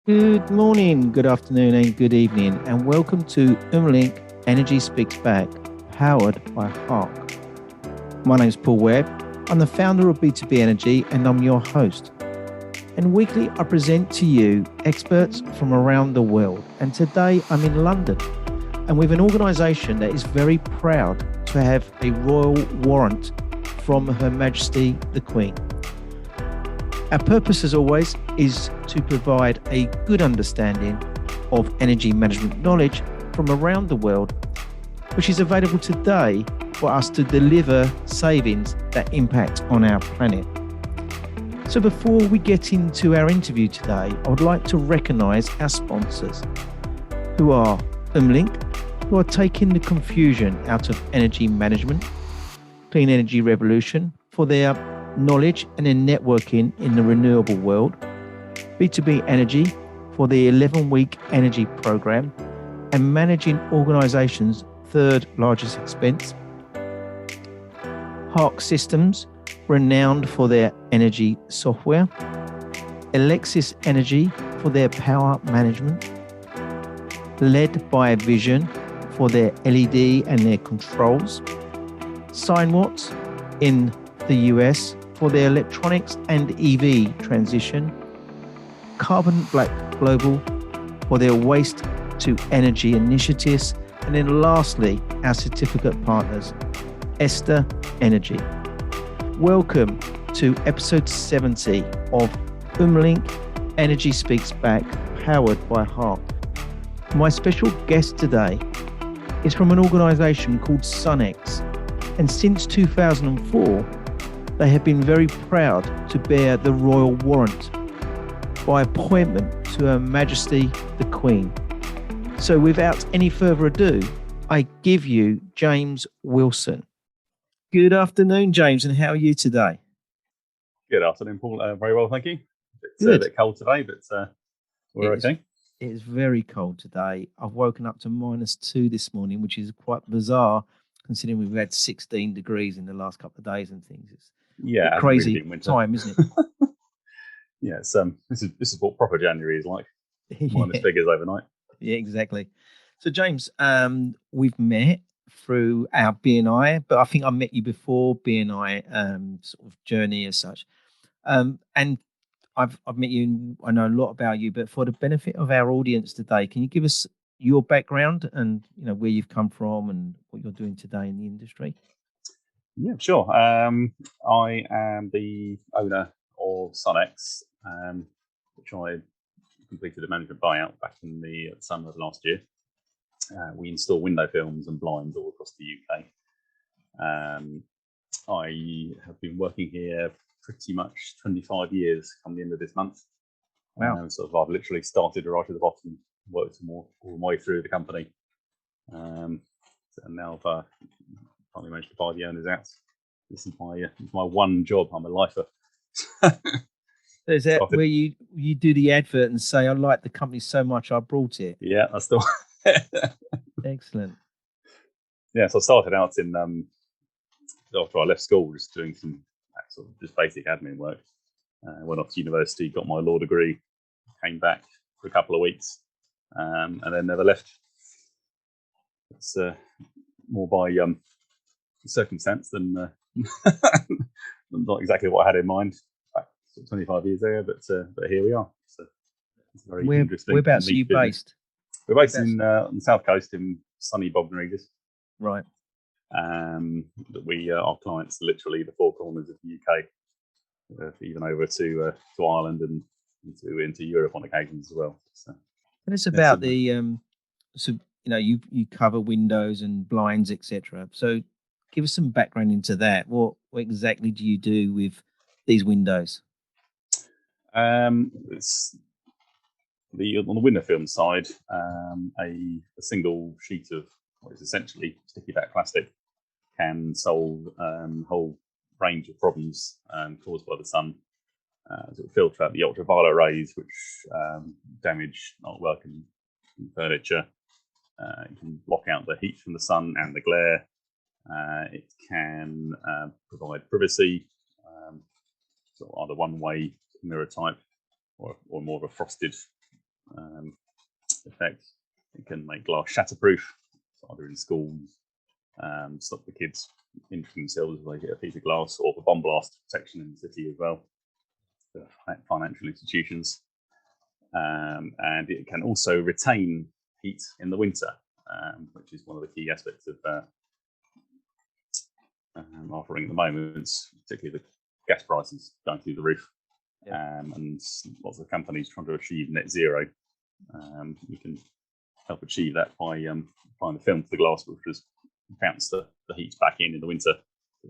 Good morning, good afternoon, and good evening, and welcome to Umlink Energy Speaks Back, powered by Hark. My name is Paul Webb. I'm the founder of B2B Energy, and I'm your host. And weekly, I present to you experts from around the world. And today, I'm in London, and with an organisation that is very proud to have a Royal Warrant from Her Majesty The Queen. Our purpose, as always, is to provide a good understanding of energy management knowledge from around the world, which is available today for us to deliver savings that impact on our planet. So before we get into our interview today, I would like to recognise our sponsors, who are Umlink, who are taking the confusion out of energy management, Clean Energy Revolution, for their knowledge and in networking in the renewable world, B2B Energy for the 11-week energy program and managing organizations' third largest expense, Hark Systems, renowned for their energy software, Alexis Energy for their power management, Led by Vision for their LED and their controls, Seinwatts in the US for their electronics and EV transition, Carbon Black Global for their waste to energy initiatives, and then lastly, our certificate partners, Esther Energy. Welcome to episode 70 of Umlink Energy Speaks Back, powered by Hark. My special guest today is from an organisation called Sunnex, and since 2004, they have been very proud to bear the Royal Warrant by appointment to Her Majesty the Queen. So without any further ado, I give you James Willson. Good afternoon, James, and how are you today? Good afternoon, Paul. Very well, thank you. It's Good. a bit cold today, but we're okay. It is very cold today. I've woken up to -2 this morning, which is quite bizarre considering we've had 16 degrees in the last couple of days and things. It's Yeah, crazy really winter time, isn't it? Yeah, it's this is what proper January is like. Minus Yeah. figures overnight. Yeah, exactly. So, James, we've met through our BNI, but I think I met you before BNI sort of journey as such. And I've met you, and I know a lot about you. But for the benefit of our audience today, can you give us your background and where you've come from and what you're doing today in the industry? Yeah, sure. I am the owner of Sunnex, which I completed a management buyout back in the summer of last year. We install window films and blinds all across the UK. I have been working here pretty much 25 years come the end of this month. Wow. I've literally started right at the bottom, worked all the way through the company. And now I've finally managed to buy the owners out. This is my one job. I'm a lifer. Is that where you do the advert and say, I like the company so much I brought it? Yeah, that's the one. Excellent. Yeah, so I started out in after I left school, just doing some sort of just basic admin work. Went off to university, got my law degree, came back for a couple of weeks, and then never left. It's more by circumstance than not exactly what I had in mind back 25 years ago, but here we are. So it's very interesting. Whereabouts are you based? We're based on the south coast in sunny Bognor Regis. Right. Our clients are literally the four corners of the UK, even over to Ireland and into Europe on occasions as well. So, and it's about the so you cover windows and blinds, etc. So give us some background into that. What exactly do you do with these windows? It's on the window film side, a single sheet of what is essentially sticky back plastic can solve a whole range of problems caused by the sun. So it filter out the ultraviolet rays, which damage artwork and furniture. It can block out the heat from the sun and the glare. It can provide privacy, so either one-way mirror type or more of a frosted effect. It can make glass shatterproof, either in schools, stop the kids injuring themselves if they hit a piece of glass, or for bomb blast protection in the city as well, for financial institutions. And it can also retain heat in the winter, which is one of the key aspects of offering at the moment, particularly the gas prices going through the roof. And lots of companies trying to achieve net zero. You can help achieve that by applying the film to the glass, which just bounce the heat back in the winter,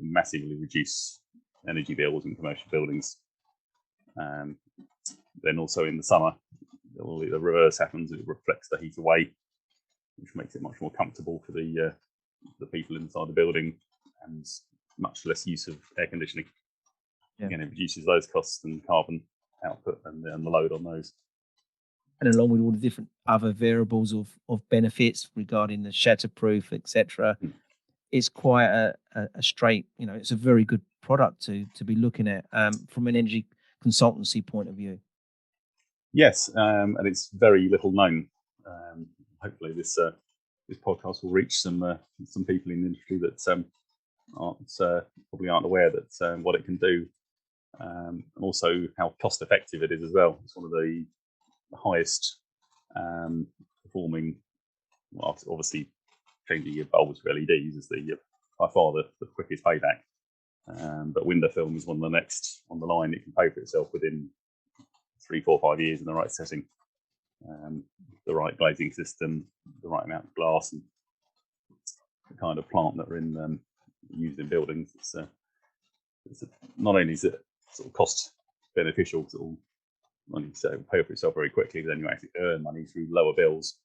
massively reduce energy bills in commercial buildings. Then also in the summer, the reverse happens. It reflects the heat away, which makes it much more comfortable for the people inside the building, and much less use of air conditioning. Again, it reduces those costs and carbon output and the load on those. And along with all the different other variables of benefits regarding the shatterproof, etc., it's quite a straight, it's a very good product to be looking at from an energy consultancy point of view. Yes, and it's very little known. Hopefully, this podcast will reach some people in the industry that probably aren't aware that what it can do, and also how cost effective it is as well. It's one of the highest performing. Well, obviously, changing your bulbs for LEDs is by far the quickest payback. But window film is one of the next on the line. It can pay for itself within 3, 4, 5 years in the right setting, the right glazing system, the right amount of glass, and the kind of plant that are used in buildings. Not only is it sort of cost beneficial, it'll pay for itself very quickly, then you actually earn money through lower bills.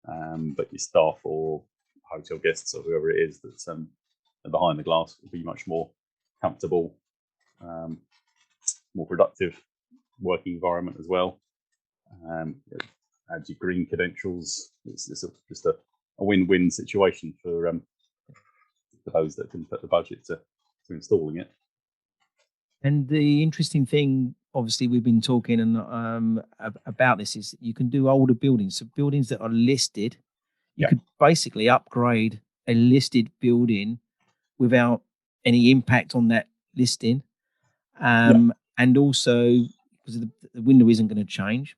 But your staff or hotel guests or whoever it is that's behind the glass will be much more comfortable, more productive working environment as well. It adds your green credentials. It's just a win-win situation for those that can put the budget to installing it. And the interesting thing, obviously, we've been talking about this, is you can do older buildings. So buildings that are listed, you could basically upgrade a listed building without any impact on that listing. And also, because the window isn't going to change.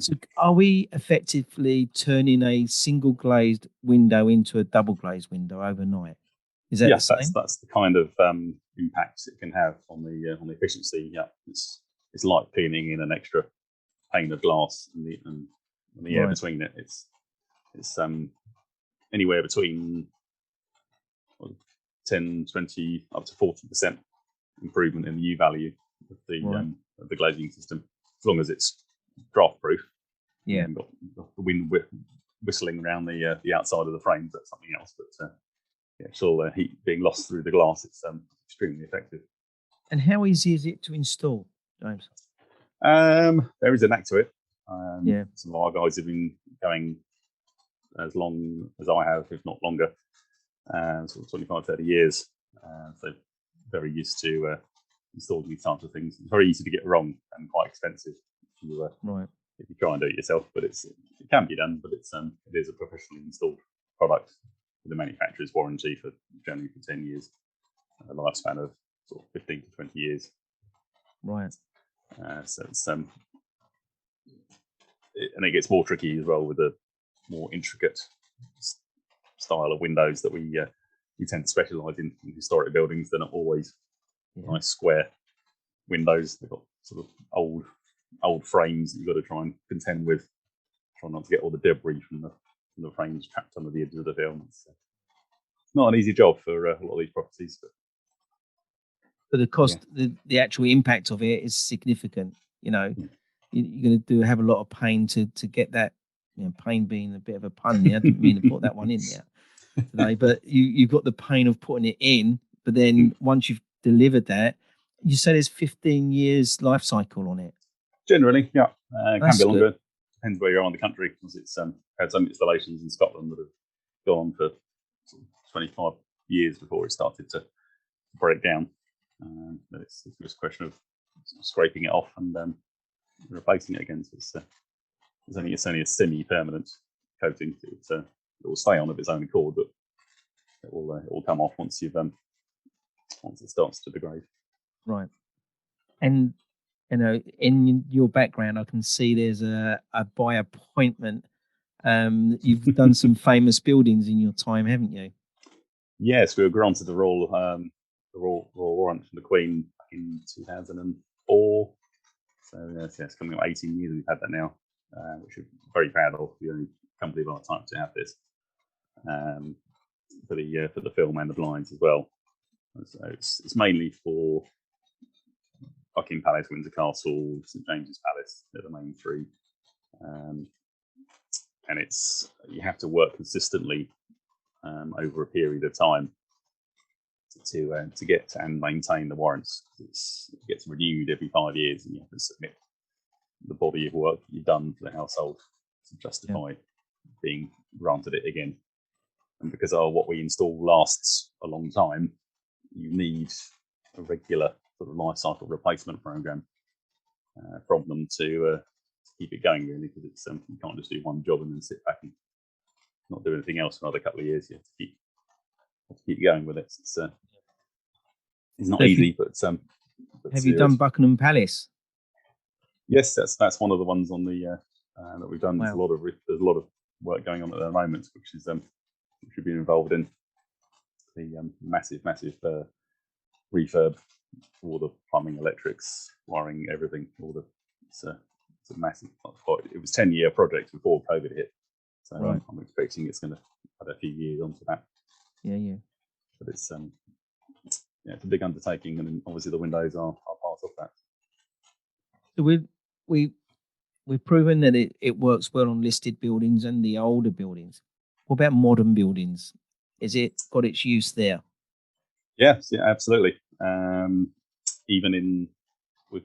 So are we effectively turning a single glazed window into a double glazed window overnight? Is that the same? That's the kind of impact it can have on the efficiency. Yeah, it's like cleaning in an extra pane of glass and the air between it. It's anywhere between 10, 20, up to 40% improvement in the U value of the glazing system, as long as it's draft proof. Yeah, got the wind whistling around the outside of the frames. That's something else, but it's all heat being lost through the glass. It's extremely effective. And how easy is it to install, James? There is a knack to it. Some of our guys have been going as long as I have, if not longer, sort of 25, 30 years. So very used to installing these types of things. It's very easy to get wrong and quite expensive if you try and do it yourself. But it can be done. But it is a professionally installed product with a manufacturer's warranty generally for 10 years, a lifespan of sort of 15 to 20 years. Right. So it's and it gets more tricky as well with the more intricate style of windows that we tend to specialise in historic buildings. They're not always nice square windows. They've got sort of old frames that you've got to try and contend with, try not to get all the debris from the frames trapped under the edges of the film. It's not an easy job for a lot of these properties, but the cost, the actual impact of it is significant. You're going to have a lot of pain to get that. Pain being a bit of a pun there. I didn't mean to put that one in there today, but you've got the pain of putting it in. But then once you've delivered that, you say there's 15 years life cycle on it. Generally, yeah, it can be longer. Depends where you are in the country, because it's had some installations in Scotland that have gone on for sort of 25 years before it started to break down. But it's just a question of scraping it off and replacing it again. So it's only a semi-permanent coating. It will stay on of its own accord, but it will come off once it starts to degrade. Right. And in your background, I can see there's a by appointment. You've done some famous buildings in your time, haven't you? Yes, we were granted the Royal Warrant from the Queen back in 2004. So yes, it's coming up 18 years we've had that now, which we're very proud of. We're the only company of our type to have this for the film and the blinds as well. So it's mainly for Buckingham Palace, Windsor Castle, St James's Palace. They're the main three, and you have to work consistently over a period of time to get and maintain the warrants. It gets renewed every 5 years, and you have to submit the body of work you've done to the household to justify being granted it again. And because what we install lasts a long time, you need a regular sort of life cycle replacement program from them to keep it going, really, because you can't just do one job and then sit back and not do anything else for another couple of years. You have to keep going with it. It's not easy, but have you done Buckingham Palace? Yes, that's one of the ones on the that we've done. Wow. There's a lot of work going on at the moment, which we've been involved in. The massive refurb, all the plumbing, electrics, wiring, everything. It's a massive. It was 10-year project before COVID hit, so right. I'm expecting it's going to add a few years onto that. Yeah. But it's it's a big undertaking, and obviously the windows are part of that. So we've proven that it works well on listed buildings and the older buildings. What about modern buildings? Is it got its use there? Yes, yeah, absolutely. Even with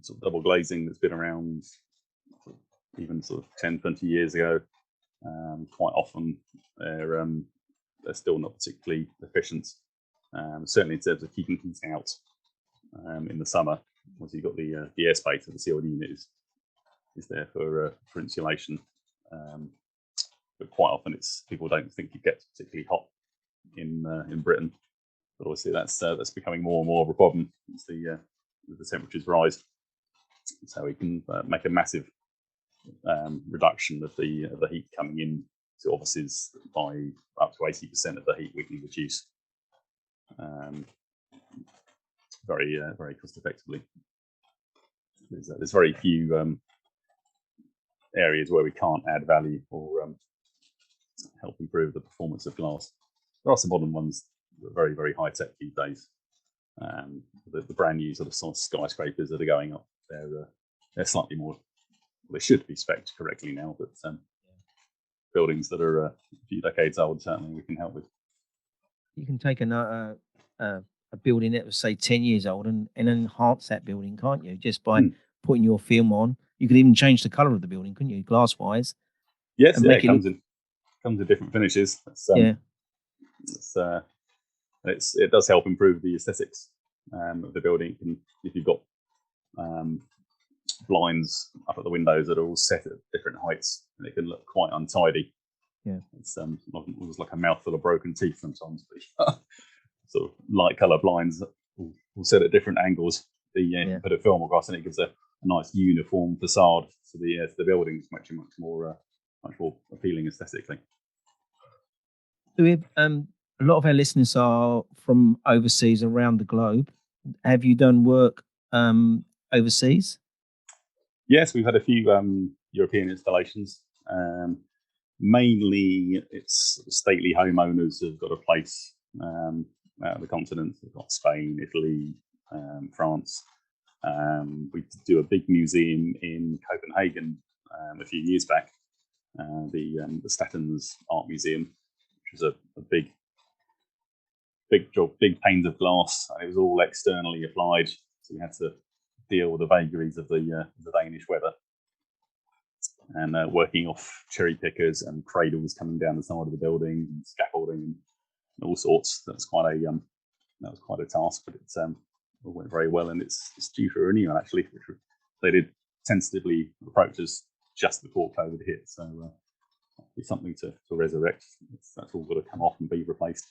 sort of double glazing that's been around even sort of 10, 20 years ago, quite often they're still not particularly efficient. Certainly in terms of keeping things out in the summer. Once you've got the airspace of the sealed unit is there for insulation. But quite often people don't think it gets particularly hot in Britain. But obviously that's becoming more and more of a problem as the temperatures rise. So we can make a massive reduction of the heat coming in to offices by up to 80% of the heat we can reduce. Very cost effectively. There's very few areas where we can't add value or help improve the performance of glass. There are some modern ones that are very, very high tech these days. The brand new sort of skyscrapers that are going up, they're slightly more. They should be spec'd correctly now, but buildings that are a few decades old, certainly we can help with. You can take a building that was, say, 10 years old and enhance that building, can't you? Just by putting your film on. You could even change the colour of the building, couldn't you, glass-wise? Yes, it comes in different finishes. It does help improve the aesthetics of the building. If you've got blinds up at the windows that are all set at different heights, and it can look quite untidy. Yeah, it's almost like a mouthful of broken teeth sometimes. But sort of light colour blinds will set at different angles. Put a film across, and it gives a nice uniform facade to the buildings, much more appealing aesthetically. So a lot of our listeners are from overseas, around the globe. Have you done work overseas? Yes, we've had a few European installations. Mainly, it's stately homeowners who've got a place out of the continent. We've got Spain, Italy, France. We did a big museum in Copenhagen a few years back, the Statens Art Museum, which was a big job, big panes of glass. It was all externally applied, so we had to deal with the vagaries of the Danish weather, and working off cherry pickers and cradles coming down the side of the building, and scaffolding and all sorts. That was quite a task, but it all went very well, and it's due for renewal actually, which they did tentatively approach us just before COVID hit. So it's something to resurrect. That's all got to come off and be replaced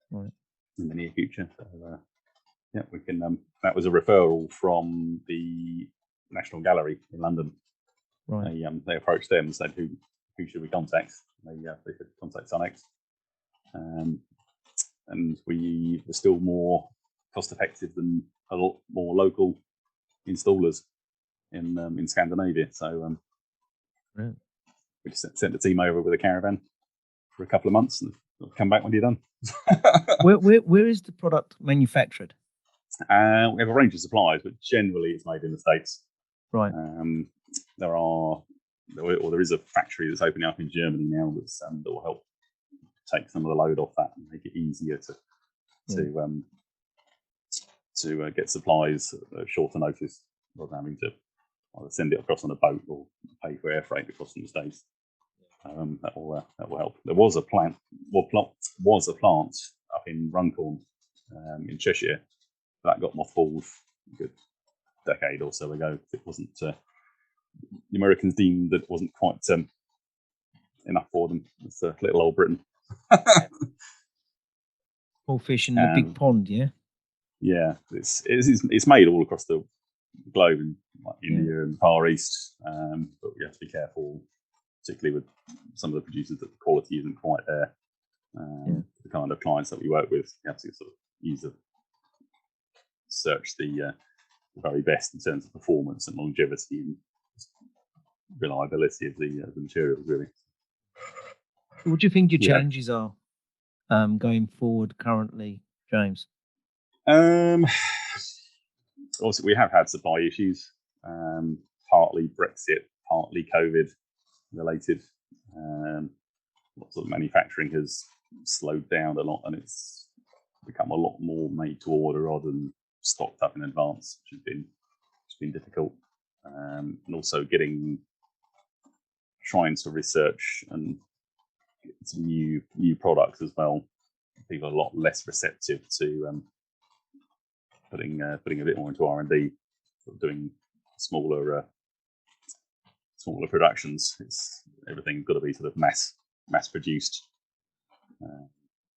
right. in the near future. So yeah, we can. That was a referral from the National Gallery in London. Right. They approached them and said, "Who should we contact?" They could contact Sunnex, and we were still more cost effective than a lot more local installers in Scandinavia. So Right. we just sent the team over with a caravan for a couple of months and come back when you're done. Where is the product manufactured? We have a range of suppliers, but generally it's made in the States. Right. There is a factory that's opening up in Germany now that will help take some of the load off that and make it easier to get supplies at shorter notice, rather than having to either send it across on a boat or pay for air freight across from the States. That will help. There was a plant up in Runcorn in Cheshire that got mothballed a good decade or so ago. It wasn't the Americans deemed that it wasn't quite enough for them. It's little old Britain. All fish in the big pond, yeah. Yeah, it's made all across the globe in India and Far East, but we have to be careful, particularly with some of the producers, that the quality isn't quite there. The kind of clients that we work with, you have to sort of search the very best in terms of performance and longevity and reliability of the materials, really. What do you think your challenges are going forward currently, James? Also, we have had supply issues, partly Brexit, partly COVID related. Lots of manufacturing has slowed down a lot, and it's become a lot more made to order rather than stocked up in advance, which has been difficult. And also trying to research and get some new products as well. People are a lot less receptive to putting a bit more into R&D, sort of doing smaller productions. Everything's got to be sort of mass produced,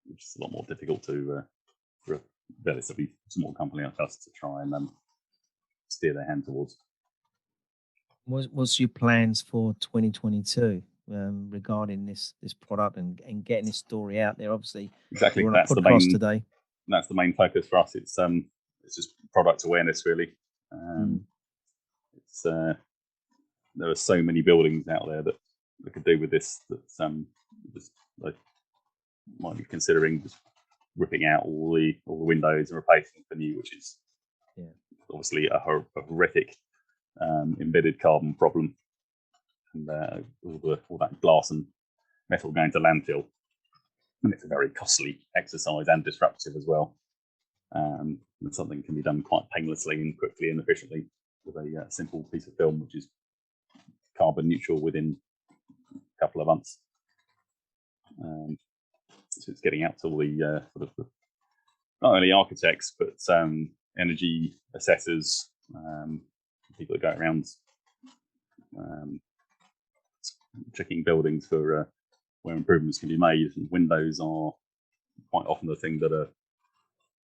which is a lot more difficult for a relatively small company like us to try and steer their hand towards. What's your plans for 2022 regarding this product and getting this story out there? Obviously, exactly. We're on a podcast today. That's the main focus for us. It's just product awareness, really. There are so many buildings out there that could do with this. That just might be considering just ripping out all the windows and replacing for new, which is obviously a horrific embedded carbon problem, and all that glass and metal going to landfill, and it's a very costly exercise and disruptive as well. And something can be done quite painlessly and quickly and efficiently with a simple piece of film, which is carbon neutral within a couple of months. So it's getting out to all the not only architects but energy assessors, people that go around checking buildings for where improvements can be made. And windows are quite often the thing that are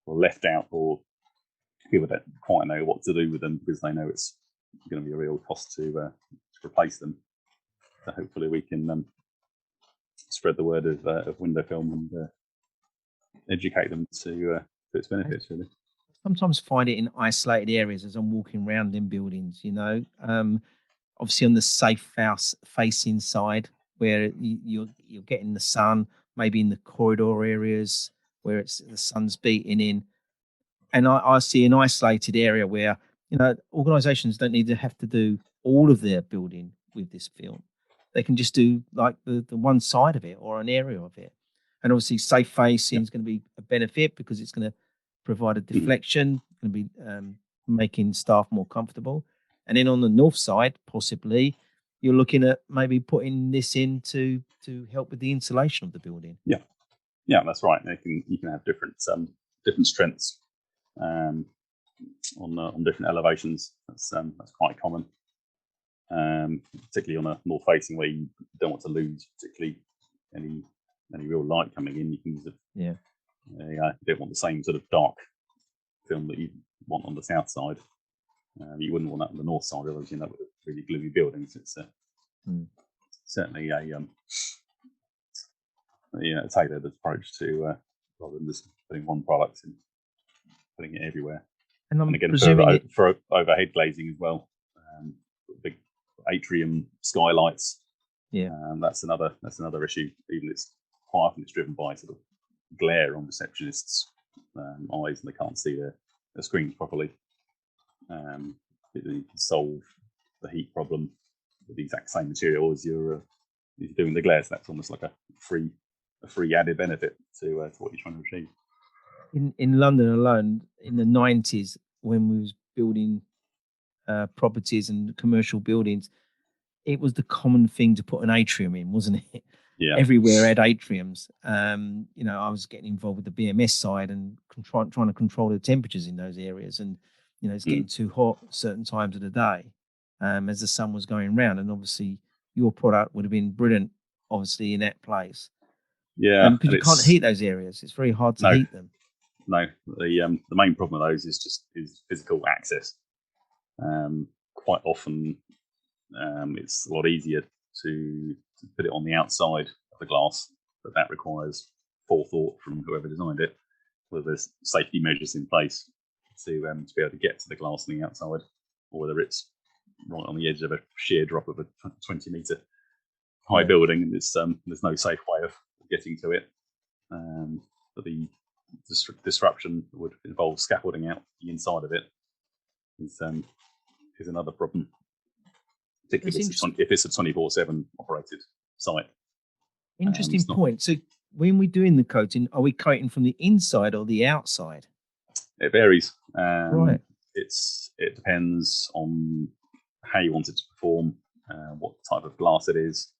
left out, or people don't quite know what to do with them because they know it's going to be a real cost to replace them. So hopefully we can spread the word of window film and educate them to its benefits, really. Sometimes find it in isolated areas as I'm walking around in buildings, obviously on the safe house facing side where you're getting the sun, maybe in the corridor areas where the sun's beating in. And I see an isolated area where, organisations don't need to have to do all of their building with this film. They can just do like the one side of it or an area of it. And obviously safe facing is going to be a benefit because it's going to provide a deflection, going to be making staff more comfortable. And then on the north side, possibly, you're looking at maybe putting this in to help with the insulation of the building. Yeah, that's right. You can have different strengths on different elevations. That's quite common. particularly on a north facing where you don't want to lose particularly any real light coming in. You can use you don't want the same sort of dark film that you want on the south side. You wouldn't want that on the north side, otherwise you end up with really gloomy buildings. It's certainly a tailored approach to rather than just putting one product and putting it everywhere. And again, for overhead glazing as well, big atrium skylights. That's another issue. Even quite often it's driven by sort of glare on receptionists' eyes, and they can't see their screens properly. You can solve the heat problem with the exact same material as you're doing the glare. So that's almost like a free added benefit to what you're trying to achieve. In London alone, in the 90s, when we was building properties and commercial buildings, it was the common thing to put an atrium in, wasn't it? Yeah. Everywhere had atriums. I was getting involved with the BMS side and trying to control the temperatures in those areas. And, it's getting too hot at certain times of the day as the sun was going round. And obviously your product would have been brilliant, obviously, in that place. Yeah. Because you can't heat those areas. It's very hard to heat them. No, the main problem with those is physical access. Quite often, it's a lot easier to put it on the outside of the glass, but that requires forethought from whoever designed it. Whether there's safety measures in place to be able to get to the glass on the outside, or whether it's right on the edge of a sheer drop of a 20-meter high building, and there's no safe way of getting to it. But the disruption would involve scaffolding out the inside of it is another problem, particularly if it's a 24/7 operated site. Interesting point. So when we're doing the coating, are we coating from the inside or the outside? It varies. Right. It depends on how you want it to perform, what type of glass it is.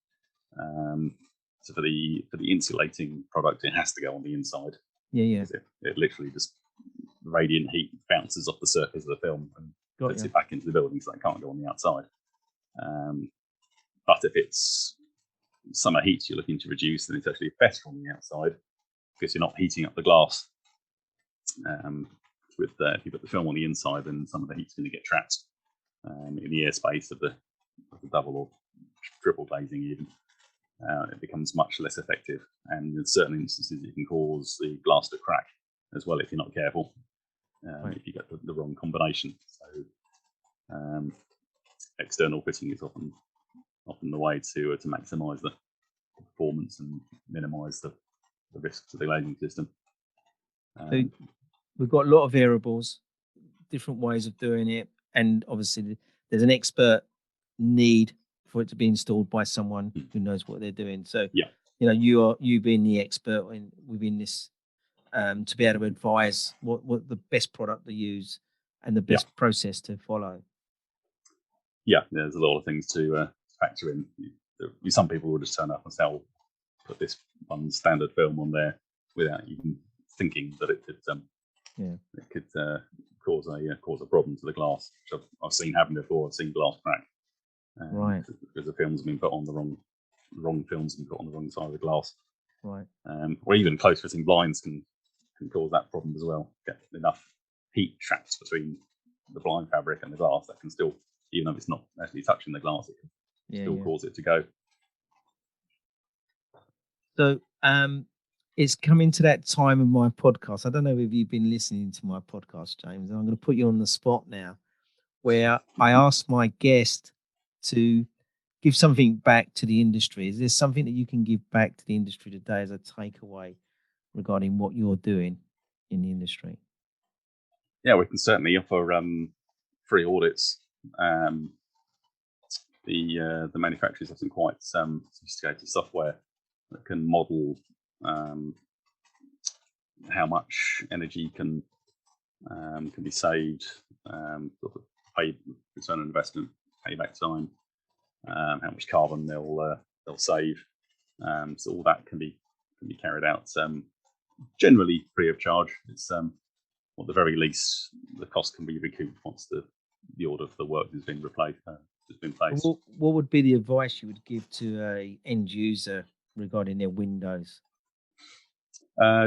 So for the insulating product, it has to go on the inside. Yeah. It literally just radiant heat bounces off the surface of the film and puts it back into the building, so it can't go on the outside. But if it's summer heat you're looking to reduce, then it's actually better on the outside because you're not heating up the glass. If you put the film on the inside, then some of the heat's going to get trapped in the airspace of the double or triple glazing even. It becomes much less effective, and in certain instances it can cause the glass to crack as well if you're not careful, if you get the wrong combination. So external fitting is often the way to maximise the performance and minimise the risks to the glazing system. So we've got a lot of variables, different ways of doing it, and obviously there's an expert need for it to be installed by someone who knows what they're doing. So you being the expert within this to be able to advise what the best product to use and the best process to follow. Yeah, there's a lot of things to factor in. Some people will just turn up and say, "I'll put this one standard film on there," without even thinking that it could cause a problem to the glass, which I've seen happen before. I've seen glass crack, right, because the film's been put on the wrong films and put on the wrong side of the glass, right, or even close fitting blinds can cause that problem as well. Get enough heat trapped between the blind fabric and the glass that can still, even though it's not actually touching the glass, it can still cause it to go. So it's coming to that time of my podcast. I don't know if you've been listening to my podcast, James. I'm going to put you on the spot now, where I ask my guest to give something back to the industry. Is there something that you can give back to the industry today as a takeaway regarding what you're doing in the industry? Yeah, we can certainly offer free audits. The manufacturers have some quite sophisticated software that can model how much energy can be saved, sort of pay return on investment, payback time, how much carbon they'll save. So all that can be carried out generally free of charge. It's at the very least the cost can be recouped once the order for the work has been just been placed. What would be the advice you would give to a end user regarding their windows?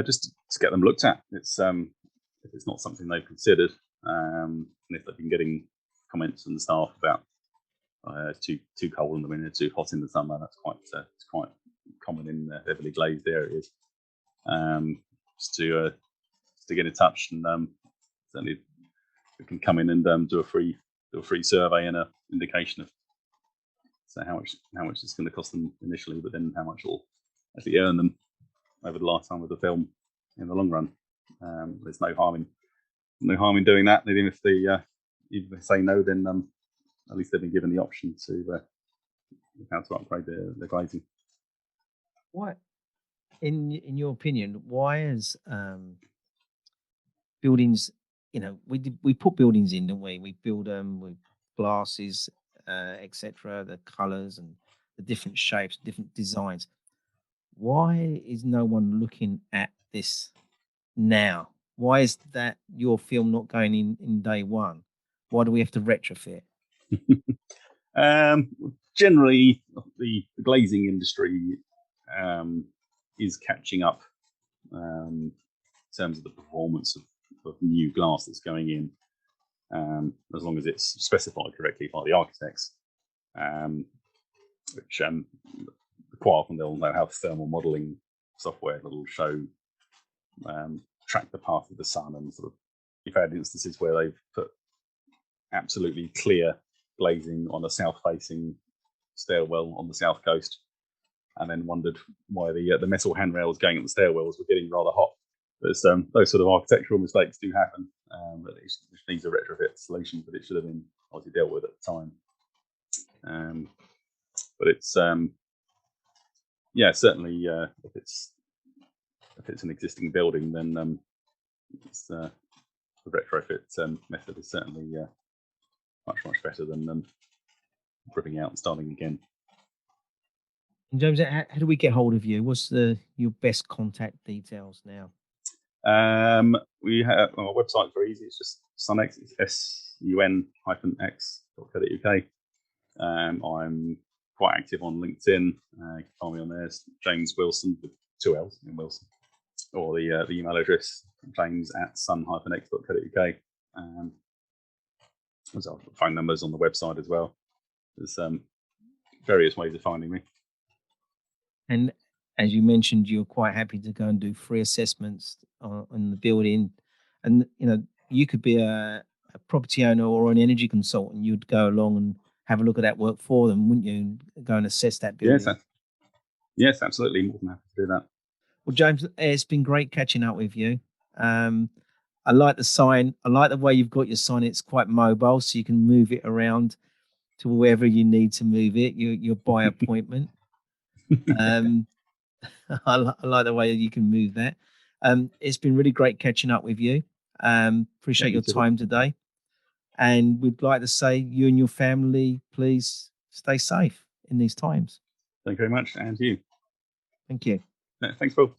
Just to get them looked at. It's if it's not something they've considered, and if they've been getting comments from the staff about too cold in the winter, too hot in the summer, that's it's quite common in heavily glazed areas. Just to get in touch, and certainly we can come in and do a free survey and an indication of how much it's going to cost them initially, but then how much will actually earn them over the lifetime of the film in the long run. There's no harm in doing that. Even if they say no, then at least they've been given the option to how to upgrade their glazing. What, in your opinion, why is buildings? We put buildings in, don't we? We build them with glasses, etc. The colours and the different shapes, different designs. Why is no one looking at this now? Why is that your film not going in day one? Why do we have to retrofit? Generally, the glazing industry is catching up in terms of the performance of new glass that's going in, as long as it's specified correctly by the architects, which quite often they'll have thermal modelling software that will show track the path of the sun, and sort of you've had instances where they've put absolutely clear glazing on a south-facing stairwell on the south coast, and then wondered why the metal handrails going up the stairwells were getting rather hot. There's those sort of architectural mistakes do happen, but it needs a retrofit solution, but it should have been obviously dealt with at the time. But it's certainly if it's an existing building, then the retrofit method is certainly much better than ripping out and starting again. And James, how do we get hold of you? What's your best contact details now? We have our website's very easy. It's just Sunx. It's sun-x.co.uk. I'm quite active on LinkedIn. You can find me on there. It's James Willson with 2 L's in Willson, or the email address james@sun-x.co.uk. There's our phone numbers on the website as well. There's various ways of finding me. And as you mentioned, you're quite happy to go and do free assessments on the building. And, you could be a property owner or an energy consultant. You'd go along and have a look at that work for them, wouldn't you? And go and assess that building. Yes, absolutely. More than happy to do that. Well, James, it's been great catching up with you. I like the sign. I like the way you've got your sign. It's quite mobile, so you can move it around to wherever you need to move it. You're by appointment. I like the way you can move that. It's been really great catching up with you. Appreciate your time today. And we'd like to say, you and your family, please stay safe in these times. Thank you very much, and you. Thank you. Thanks, Paul.